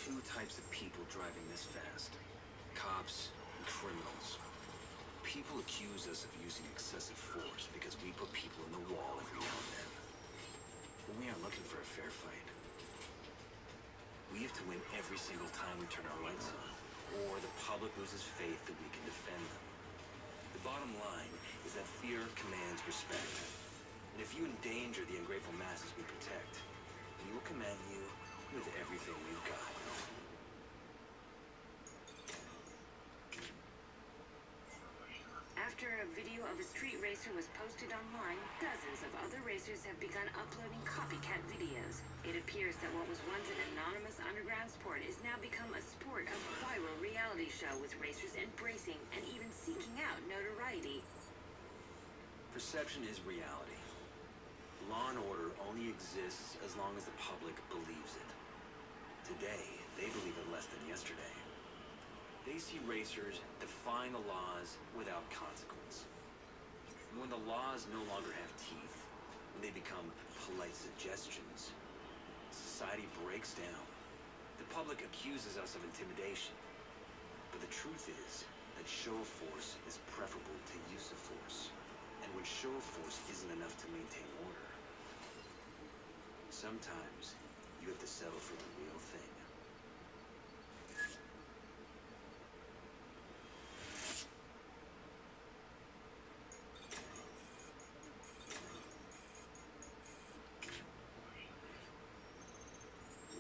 two types of people driving this fast. Cops and criminals. People accuse us of using excessive force because we put people in the wall every now and then. But we aren't looking for a fair fight. We have to win every single time we turn our lights on, or the public loses faith that we can defend them. The bottom line is that fear commands respect. And if you endanger the ungrateful masses we protect, we will command you with everything we've got. After a video of a street racer was posted online, dozens of other racers have begun uploading copycat videos. It appears that what was once an anonymous underground sport is now become a sport of viral reality show with racers embracing and even seeking out notoriety. Perception is reality. Law and order only exists as long as the public believes it. Today, they believe it less than yesterday. They see racers defying the laws without consequence. When the laws no longer have teeth, when they become polite suggestions, society breaks down. The public accuses us of intimidation. But the truth is that show of force is preferable to use of force. And when show of force isn't enough to maintain order, sometimes you have to settle for the real thing.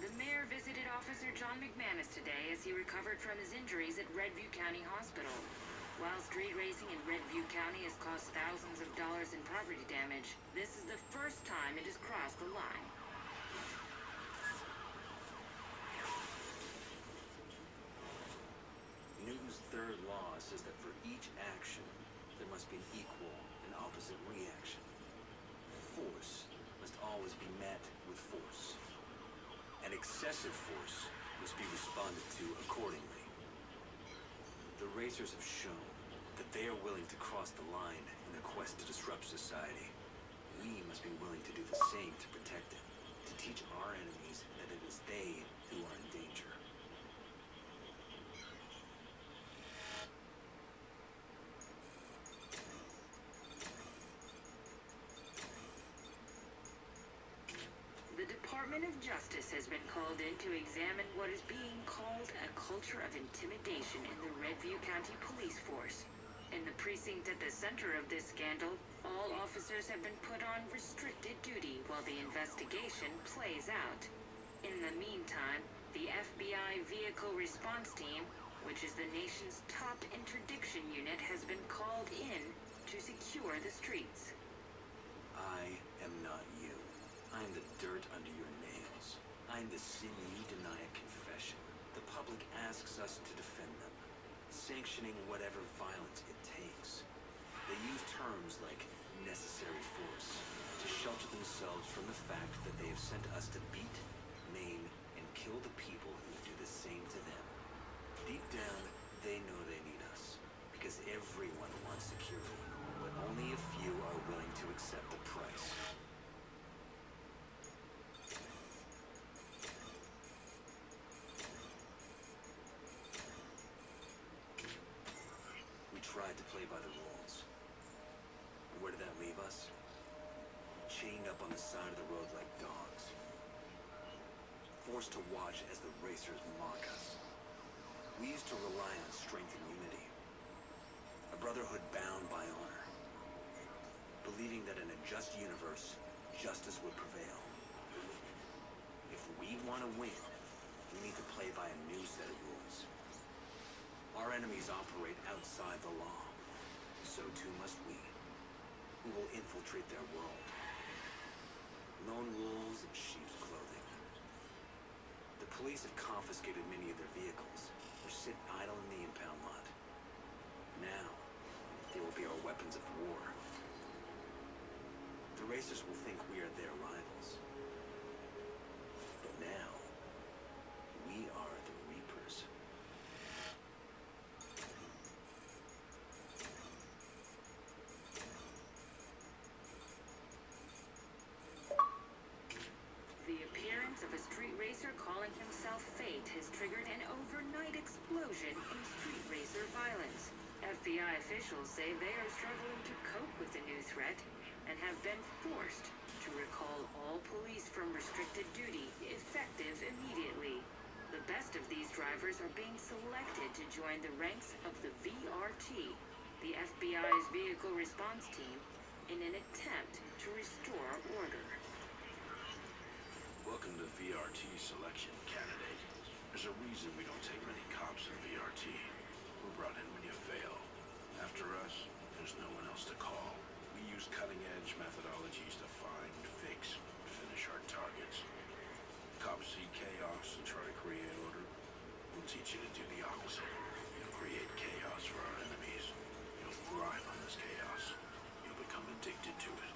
The mayor visited Officer John McManus today as he recovered from his injuries at Redview County Hospital. While street racing in Redview County has caused thousands of dollars in property damage, this is the first time it has crossed the line. Newton's third law says that for each action, there must be an equal and opposite reaction. Force must always be met with force. And excessive force must be responded to accordingly. The racers have shown that they are willing to cross the line in their quest to disrupt society. We must be willing to do the same to protect it, to teach our enemies that it is they who are in danger. The Department of Justice has been called in to examine what is being called a culture of intimidation in the Redview County Police Force. In the precinct at the center of this scandal, all officers have been put on restricted duty while the investigation plays out. In the meantime, the FBI Vehicle Response Team, which is the nation's top interdiction unit, has been called in to secure the streets. I am not you. I am the dirt under your nails. I am the sin you deny at confession. The public asks us to defend them, sanctioning whatever violence it takes. They use terms like necessary force to shelter themselves from the fact that they have sent us to beat, maim, and kill the people who do the same to them. Deep down, they know they need us, because everyone wants security, but only a few are willing to accept the price. We tried to play by the rules. And where did that leave us? Chained up on the side of the road like dogs. Forced to watch as the racers mock us. We used to rely on strength and unity. A brotherhood bound by honor. Believing that in a just universe, justice would prevail. If we want to win, we need to play by a new set of rules. Our enemies operate outside the law. So too must we. We will infiltrate their world. Lone wolves in sheep's clothing. The police have confiscated many of their vehicles, which sit idle in the impound lot. Now, they will be our weapons of war. The racers will think we are their rivals. But now, we are the reapers. The appearance of a street racer calling himself Fate has triggered an overnight explosion in street racer violence. FBI officials say they are struggling to cope with the new threat and have been forced to recall all police from restricted duty effective immediately. The best of these drivers are being selected to join the ranks of the VRT, the FBI's vehicle response team, in an attempt to restore order. Welcome to VRT selection, candidate. There's a reason we don't take many cops in VRT. We're brought in when you fail. After us, there's no one else to call. We use cutting-edge methodologies to find, fix, and finish our targets. Cops see chaos and try to create order. We'll teach you to do the opposite. You'll create chaos for our enemies. You'll thrive on this chaos. You'll become addicted to it.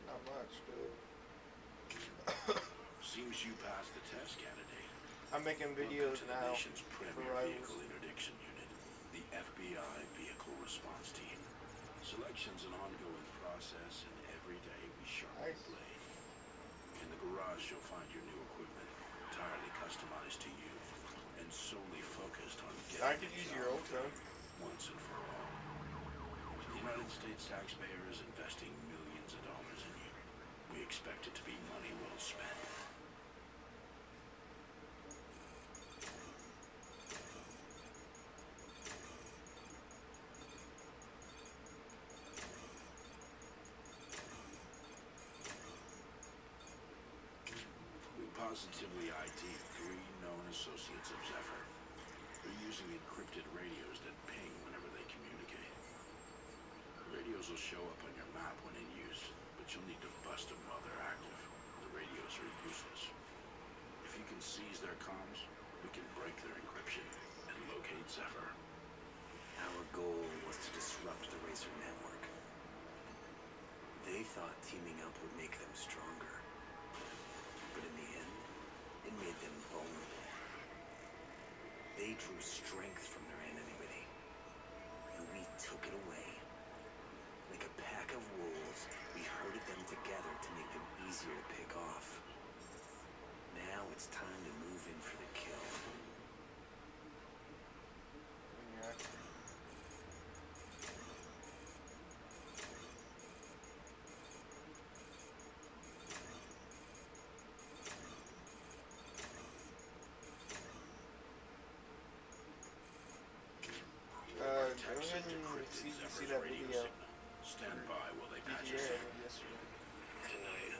Not much, dude. Seems you passed the test, candidate. I'm making videos Welcome to the now nation's for premier Rivals. vehicle interdiction unit, the FBI Vehicle Response Team. Selection's an ongoing process, and every day we sharpen Nice. the blade. In the garage, you'll find your new equipment, entirely customized to you, and solely focused on I getting could the use job your old done phone. once and for all. The United States taxpayer is investing millions of dollars in you. We expect it to be money well spent. We positively ID 3 known associates of Zephyr. They're using encrypted radios that ping whenever they communicate. The radios will show up on your map when in use, but you'll need to bust them while they're active. The radios are useless. If you can seize their comms, we can break their encryption and locate Zephyr. Our goal was to disrupt the Racer network. They thought teaming up would make them stronger. But in the end, it made them vulnerable. They drew strength from their anonymity, and we took it away. Like a pack of wolves, we herded them together to make them easier to pick off. Now it's time to move in for the kill. Yeah. Tech sent encrypted see Zephyr's that radio video. signal. Stand by while they patch us GTA in. yesterday. Tonight,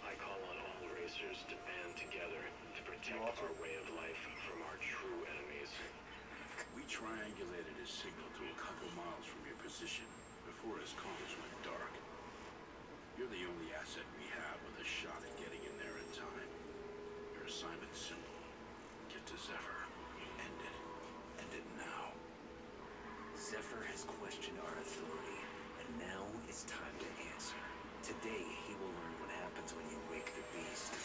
I call on all racers to band together to protect watch our it? way of life from our true enemies. We triangulated his signal to a couple miles from your position before his comms went dark. You're the only asset we have with a shot at getting in there in time. Your assignment's simple. Get to Zephyr. End it. End it now. Zephyr has questioned our authority, and now it's time to answer. Today, he will learn what happens when you wake the beast.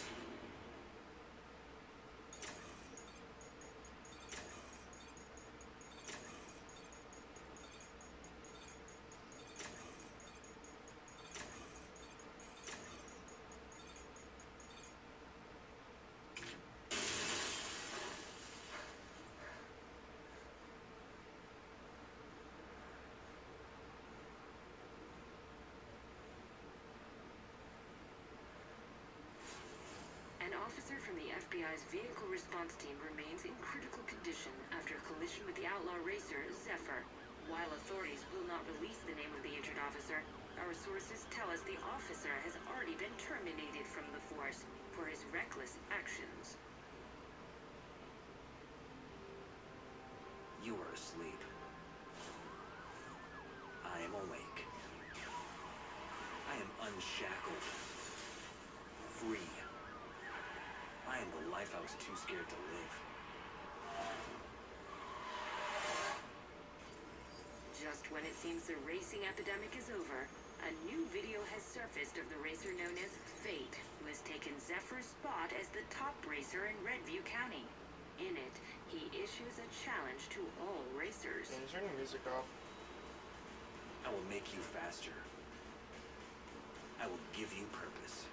An officer from the FBI's vehicle response team remains in critical condition after a collision with the outlaw racer, Zephyr. While authorities will not release the name of the injured officer, our sources tell us the officer has already been terminated from the force for his reckless actions. You are asleep. I am awake. I am unshackled. Free. I am the life I was too scared to live. Just when it seems the racing epidemic is over, a new video has surfaced of the racer known as Fate, who has taken Zephyr's spot as the top racer in Redview County. In it, he issues a challenge to all racers. Can you turn the music off? I will make you faster. I will give you purpose.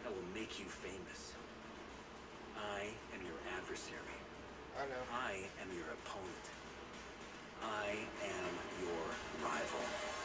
I will make you famous. I am your adversary. I know. I am your opponent. I am your rival.